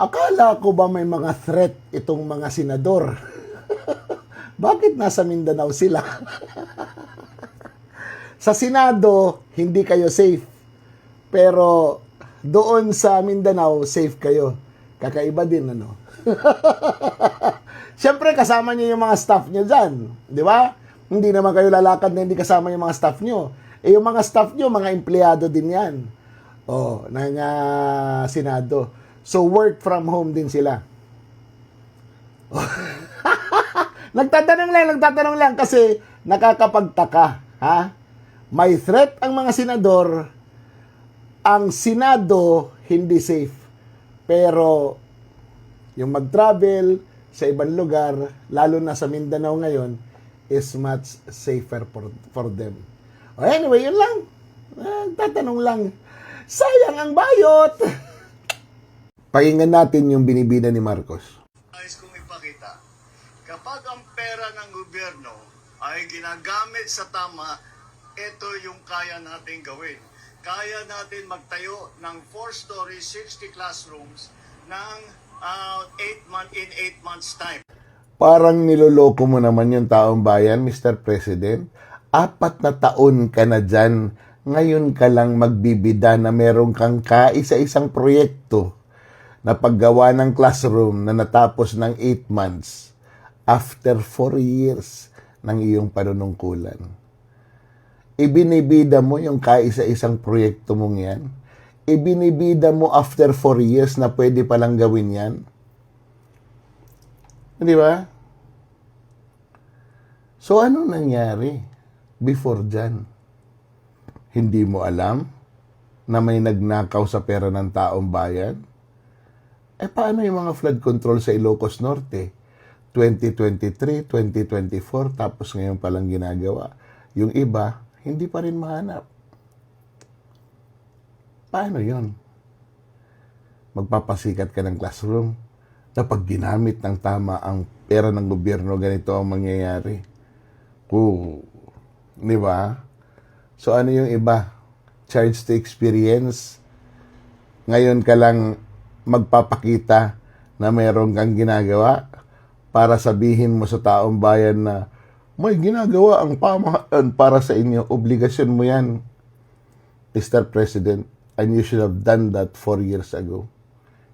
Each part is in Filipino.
Akala ko ba may mga threat itong mga senador? Bakit nasa Mindanao sila? Sa Senado, hindi kayo safe. Pero doon sa Mindanao, safe kayo. Kakaiba din, ano? Siyempre, kasama niyo yung mga staff niyo dyan. Di ba? Hindi naman kayo lalakad na hindi kasama yung mga staff niyo. Eh, yung mga staff niyo, mga empleyado din yan. Oh, ng Senado. So, work from home din sila. Nagtatanong lang kasi nakakapagtaka. Ha? May threat ang mga senador, ang Senado hindi safe. Pero yung mag-travel sa ibang lugar, lalo na sa Mindanao ngayon, is much safer for them. O anyway, yun lang. Tatanong lang. Sayang ang bayot. Pakinggan natin yung binibida ni Marcos. Nais kong ipakita, kapag ang pera ng gobyerno ay ginagamit sa tama, ito yung kaya natin gawin. Kaya natin magtayo ng 4-story, 60 classrooms ng 8 months time. Parang niloloko mo naman yung taong bayan, Mr. President. 4 na taon ka na dyan. Ngayon ka lang magbibida na meron kang kaisa-isang proyekto na paggawa ng classroom na natapos ng 8 months after 4 years ng iyong panunungkulan. Ibinibida mo yung kaisa-isang proyekto mong yan. Ibinibida mo after 4 years na pwede palang gawin yan. Di ba? So, ano nangyari before dyan? Hindi mo alam na may nagnakaw sa pera ng taong bayan? Eh, paano yung mga flood control sa Ilocos Norte? 2023, 2024, tapos ngayon palang ginagawa. Yung iba, hindi pa rin mahanap. Paano yun? Magpapasikat ka ng classroom na pag ginamit ng tama ang pera ng gobyerno, ganito ang mangyayari. Di ba? So ano yung iba? Charge to experience. Ngayon ka lang magpapakita na meron kang ginagawa para sabihin mo sa taong bayan na may ginagawa ang pamahalaan para sa inyo. Obligasyon mo yan, Mr. President. And you should have done that 4 years ago.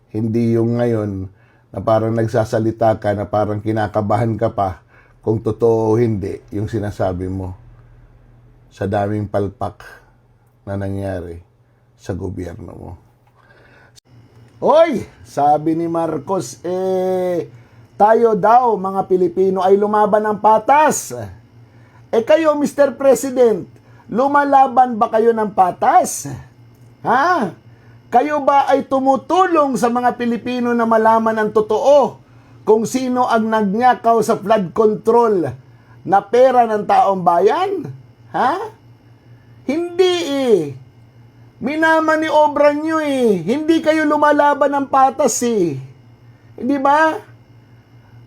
Hindi yung ngayon na parang nagsasalita ka, na parang kinakabahan ka pa kung totoo o hindi yung sinasabi mo sa daming palpak na nangyari sa gobyerno mo. Hoy! Sabi ni Marcos, tayo daw, mga Pilipino, ay lumaban ng patas. Kayo, Mr. President, lumalaban ba kayo ng patas? Ha? Kayo ba ay tumutulong sa mga Pilipino na malaman ang totoo kung sino ang nagnakaw sa flood control na pera ng taong bayan? Ha? Hindi eh. Minamaniobra nyo eh. Hindi kayo lumalaban ng patas eh. Di ba?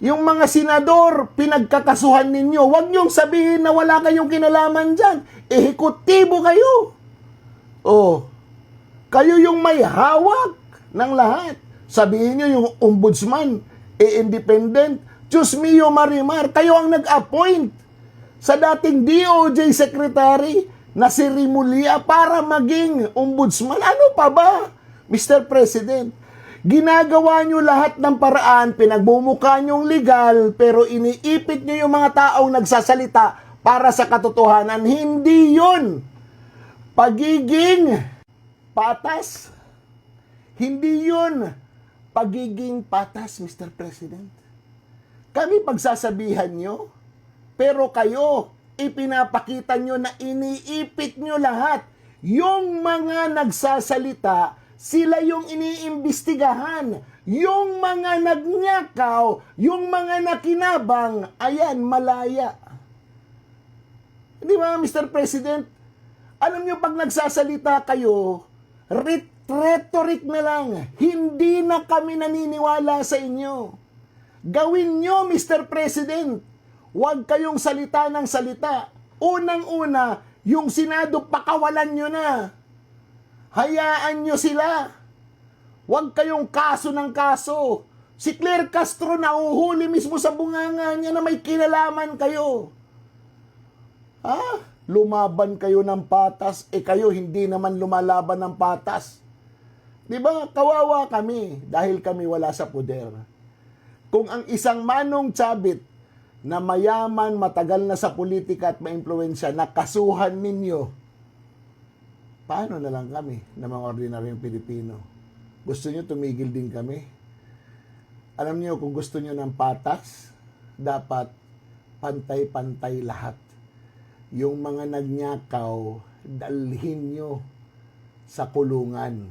Yung mga senador, pinagkakasuhan ninyo. Huwag nyong sabihin na wala kayong kinalaman dyan. Ehekutibo kayo. Oh, kayo yung may hawak ng lahat. Sabihin nyo yung ombudsman, independent. Diyos mio Marimar, kayo ang nag-appoint sa dating DOJ Secretary na si Rimulya para maging ombudsman. Ano pa ba, Mr. President? Ginagawa nyo lahat ng paraan, pinagbumukha nyong legal, pero iniipit nyo yung mga taong nagsasalita para sa katotohanan. Hindi yun pagiging patas. Hindi yun pagiging patas, Mr. President. Kami pagsasabihan nyo, pero kayo, ipinapakita nyo na iniipit nyo lahat. Yung mga nagsasalita, sila yung iniimbestigahan. Yung mga nagnakaw, yung mga nakinabang, ayan, malaya. Di ba, Mr. President? Alam nyo, pag nagsasalita kayo, rhetoric na lang. Hindi na kami naniniwala sa inyo. Gawin nyo, Mr. President. Huwag kayong salita ng salita. Unang-una, yung Senado, pakawalan nyo na. Hayaan nyo sila. Huwag kayong kaso ng kaso. Si Claire Castro na uhuli mismo sa bunganga niya na may kinalaman kayo. Ha? Lumaban kayo ng patas, kayo hindi naman lumalaban ng patas. Di ba? Kawawa kami dahil kami wala sa poder. Kung ang isang Manong Chabit na mayaman, matagal na sa politika at maimpluwensya, nakasuhan ninyo, paano na lang kami na mga ordinaryong Pilipino? Gusto nyo tumigil din kami? Alam niyo, kung gusto niyo ng patas, dapat pantay-pantay lahat. Yung mga nagnakaw, dalhin niyo sa kulungan.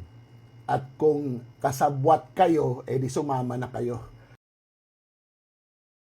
At kung kasabwat kayo, edi sumama na kayo.